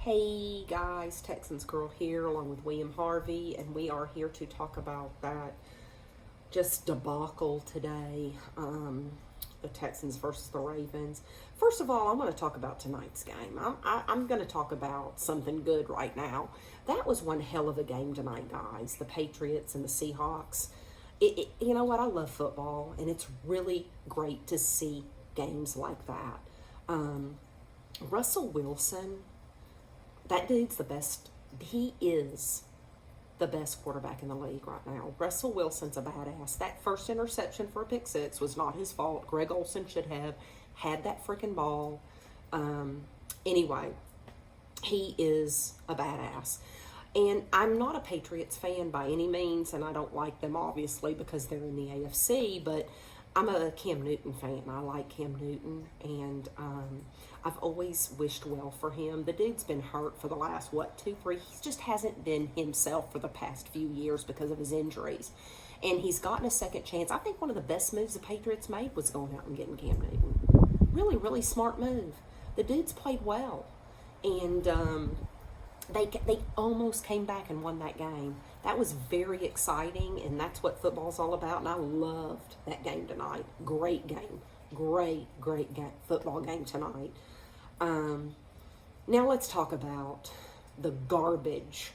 Hey guys, Texans Girl here along with William Harvey, and we are here to talk about that just debacle today, the Texans versus the Ravens. First of all, I want to talk about tonight's game. I'm going to talk about something good right now. That was one hell of a game tonight, guys. The Patriots and the Seahawks. You know what? I love football, and it's really great to see games like that. Russell Wilson, that dude's the best. He is the best quarterback in the league right now. Russell Wilson's a badass. That first interception for a pick six was not his fault. Greg Olsen should have had that freaking ball. Anyway, he is a badass. And I'm not a Patriots fan by any means, and I don't like them, obviously, because they're in the AFC, but I'm a Cam Newton fan. I like Cam Newton, and I've always wished well for him. The dude's been hurt for the last, 2, 3? He just hasn't been himself for the past few years because of his injuries. And he's gotten a second chance. I think one of the best moves the Patriots made was going out and getting Cam Newton. Really, really smart move. The dude's played well. And they almost came back and won that game. That was very exciting, and that's what football's all about, and I loved that game tonight. Great game. Great game, football game tonight. Now let's talk about the garbage.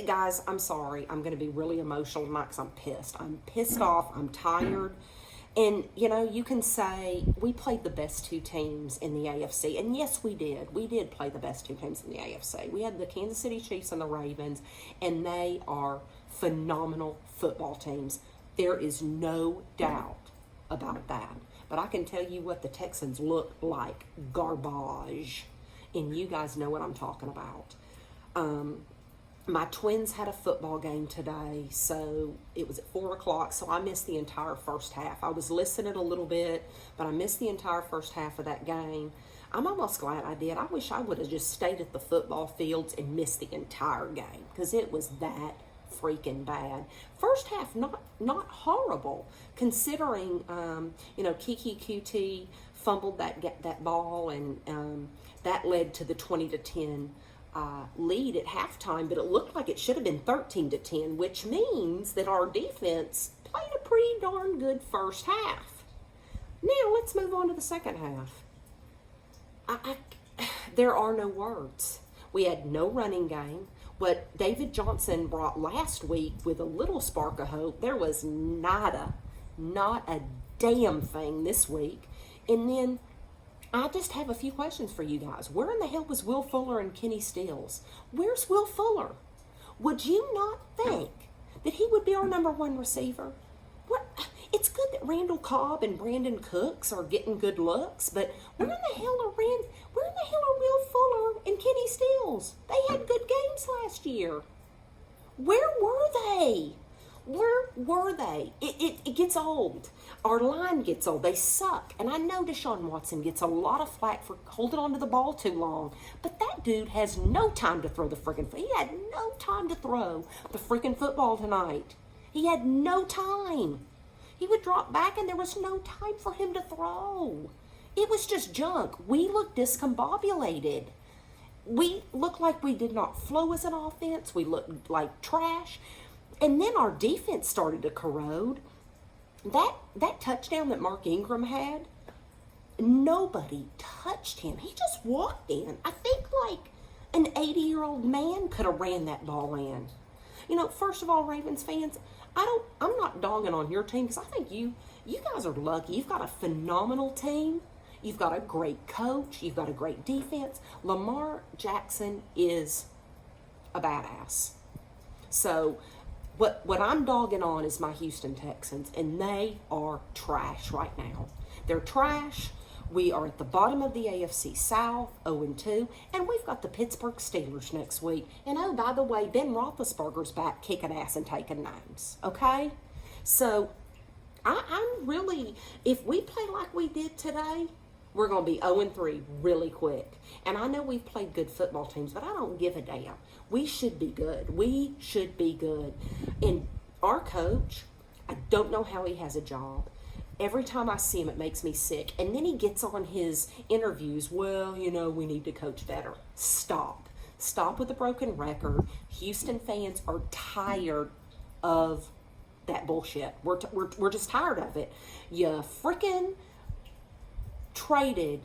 Guys, I'm sorry. I'm going to be really emotional tonight because I'm pissed. I'm pissed off. I'm tired. And, you can say we played the best two teams in the AFC. And yes, we did. We did play the best two teams in the AFC. We had the Kansas City Chiefs and the Ravens, and they are phenomenal football teams. There is no doubt about that. But I can tell you what, the Texans look like garbage. And you guys know what I'm talking about. My twins had a football game today, so it was at 4 o'clock, so I missed the entire first half. I was listening a little bit, but I missed the entire first half of that game. I'm almost glad I did. I wish I would have just stayed at the football fields and missed the entire game, because it was that freaking bad. First half, not horrible, considering, Kiki QT fumbled that ball, and that led to the 20-10 lead at halftime, but it looked like it should have been 13-10, which means that our defense played a pretty darn good first half. Now let's move on to the second half. There are no words. We had no running game. What David Johnson brought last week with a little spark of hope, there was not a damn thing this week. And then I just have a few questions for you guys. Where in the hell was Will Fuller and Kenny Stills? Where's Will Fuller? Would you not think that he would be our number one receiver? It's good that Randall Cobb and Brandon Cooks are getting good looks, but where in the hell are Will Fuller and Kenny Stills? They had good games last year. Where were they? Where were they? It gets old. Our line gets old. They suck. And I know Deshaun Watson gets a lot of flack for holding on to the ball too long. But that dude has no time to throw the freaking... He had no time to throw the freaking football tonight. He had no time. He would drop back and there was no time for him to throw. It was just junk. We looked discombobulated. We looked like we did not flow as an offense. We looked like trash. And then our defense started to corrode. That touchdown that Mark Ingram had, nobody touched him. He just walked in. I think like an 80-year-old man could have ran that ball in. First of all, Ravens fans, I'm not dogging on your team because I think you guys are lucky. You've got a phenomenal team. You've got a great coach. You've got a great defense. Lamar Jackson is a badass. So what I'm dogging on is my Houston Texans, and they are trash right now. They're trash. We are at the bottom of the AFC South, 0-2, and we've got the Pittsburgh Steelers next week. And oh, by the way, Ben Roethlisberger's back kicking ass and taking names, okay? So I'm really, if we play like we did today, we're going to be 0-3 really quick. And I know we've played good football teams, but I don't give a damn. We should be good. We should be good. And our coach, I don't know how he has a job. Every time I see him, it makes me sick. And then he gets on his interviews, well, we need to coach better. Stop. Stop with the broken record. Houston fans are tired of that bullshit. We're just tired of it. You freaking traded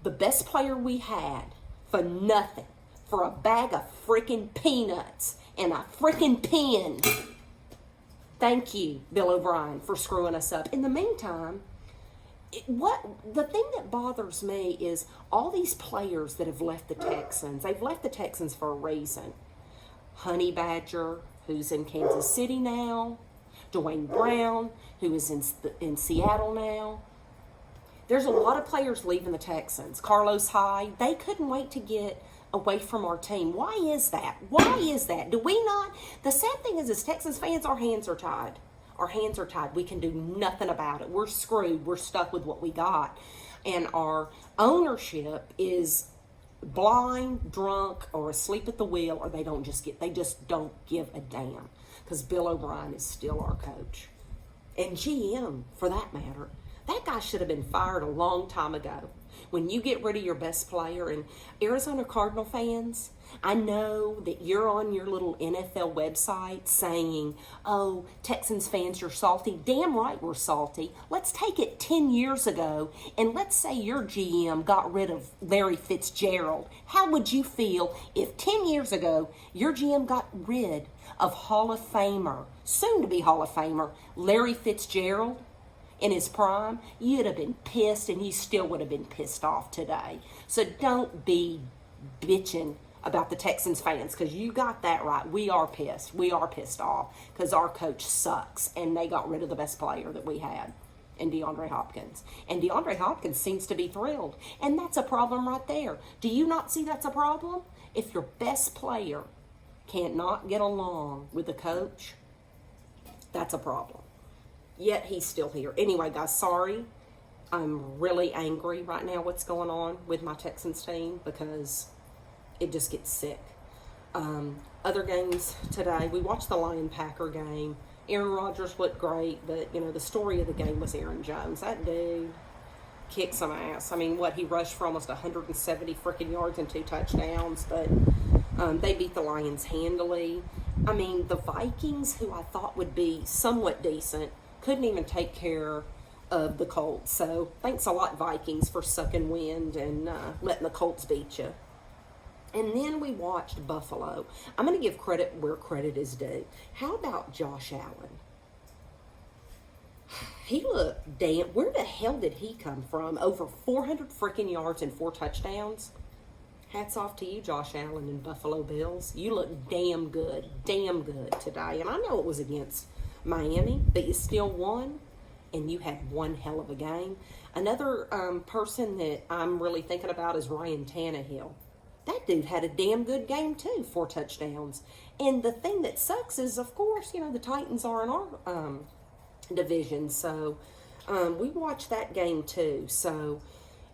the best player we had for nothing, for a bag of freaking peanuts and a freaking pen. Thank you, Bill O'Brien, for screwing us up. In the meantime, the thing that bothers me is all these players that have left the Texans. They've left the Texans for a reason. Honey Badger, who's in Kansas City now. Dwayne Brown, who is in Seattle now. There's a lot of players leaving the Texans. Carlos Hyde, they couldn't wait to get away from our team. Why is that? Why is that? Do we not? The sad thing is, as Texans fans, our hands are tied. Our hands are tied. We can do nothing about it. We're screwed. We're stuck with what we got. And our ownership is blind, drunk, or asleep at the wheel, or they just don't give a damn. Because Bill O'Brien is still our coach. And GM, for that matter. That guy should have been fired a long time ago. When you get rid of your best player, and Arizona Cardinal fans, I know that you're on your little NFL website saying, oh, Texans fans, you're salty. Damn right we're salty. Let's take it 10 years ago, and let's say your GM got rid of Larry Fitzgerald. How would you feel if 10 years ago your GM got rid of Hall of Famer, soon-to-be Hall of Famer, Larry Fitzgerald? In his prime? You'd have been pissed, and you still would have been pissed off today. So don't be bitching about the Texans fans, because you got that right. We are pissed. We are pissed off because our coach sucks, and they got rid of the best player that we had in DeAndre Hopkins. And DeAndre Hopkins seems to be thrilled, and that's a problem right there. Do you not see that's a problem? If your best player can't not get along with the coach, that's a problem. Yet he's still here. Anyway, guys, sorry. I'm really angry right now what's going on with my Texans team because it just gets sick. Other games today, we watched the Lion-Packer game. Aaron Rodgers looked great, but, the story of the game was Aaron Jones. That dude kicked some ass. I mean, he rushed for almost 170 freaking yards and 2 touchdowns, but they beat the Lions handily. I mean, the Vikings, who I thought would be somewhat decent, couldn't even take care of the Colts. So thanks a lot, Vikings, for sucking wind and letting the Colts beat you. And then we watched Buffalo. I'm going to give credit where credit is due. How about Josh Allen? He looked damn. Where the hell did he come from? Over 400 freaking yards and 4 touchdowns. Hats off to you, Josh Allen and Buffalo Bills. You look damn good today. And I know it was against Miami, but you still won, and you had one hell of a game. Another person that I'm really thinking about is Ryan Tannehill. That dude had a damn good game too, 4 touchdowns. And the thing that sucks is, of course, the Titans are in our division, so we watched that game too. So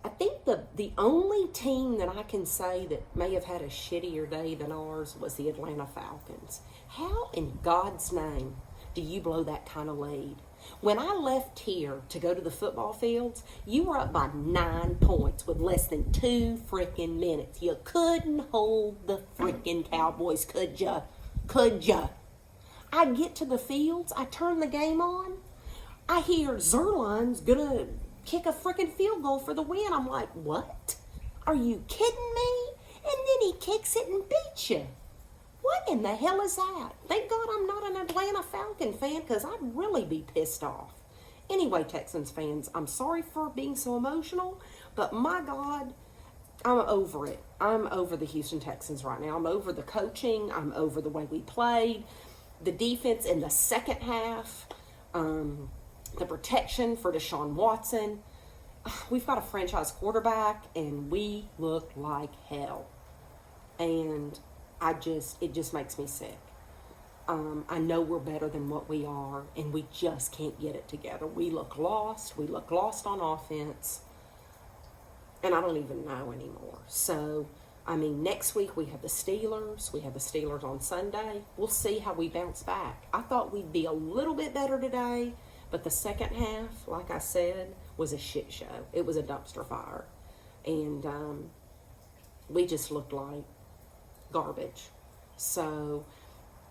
I think the only team that I can say that may have had a shittier day than ours was the Atlanta Falcons. How in God's name do you blow that kind of lead? When I left here to go to the football fields, you were up by 9 points with less than 2 freaking minutes. You couldn't hold the freaking Cowboys, could ya? Could ya? I get to the fields, I turn the game on, I hear Zerline's gonna kick a freaking field goal for the win. I'm like, what? Are you kidding me? And then he kicks it and beats you. What in the hell is that? Thank God I'm not an Atlanta Falcon fan, because I'd really be pissed off. Anyway, Texans fans, I'm sorry for being so emotional, but my God, I'm over it. I'm over the Houston Texans right now. I'm over the coaching. I'm over the way we played. The defense in the second half. The protection for Deshaun Watson. We've got a franchise quarterback, and we look like hell. And it just makes me sick. I know we're better than what we are, and we just can't get it together. We look lost. We look lost on offense, and I don't even know anymore. So, next week we have the Steelers. We have the Steelers on Sunday. We'll see how we bounce back. I thought we'd be a little bit better today, but the second half, like I said, was a shit show. It was a dumpster fire, and we just looked like garbage. So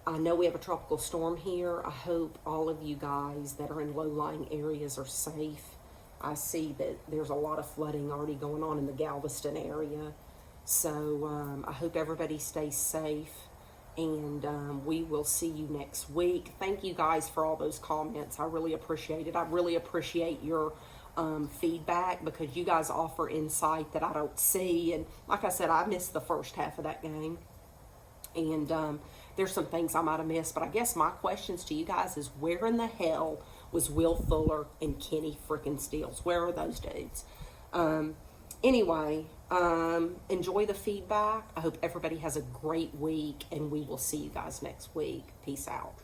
I know we have a tropical storm here. I hope all of you guys that are in low-lying areas are safe. I see that there's a lot of flooding already going on in the Galveston area. So I hope everybody stays safe, and we will see you next week. Thank you guys for all those comments. I really appreciate it. I really appreciate your feedback, because you guys offer insight that I don't see. And like I said, I missed the first half of that game. And there's some things I might have missed. But I guess my questions to you guys is, where in the hell was Will Fuller and Kenny freaking Stills? Where are those dudes? Anyway, enjoy the feedback. I hope everybody has a great week, and we will see you guys next week. Peace out.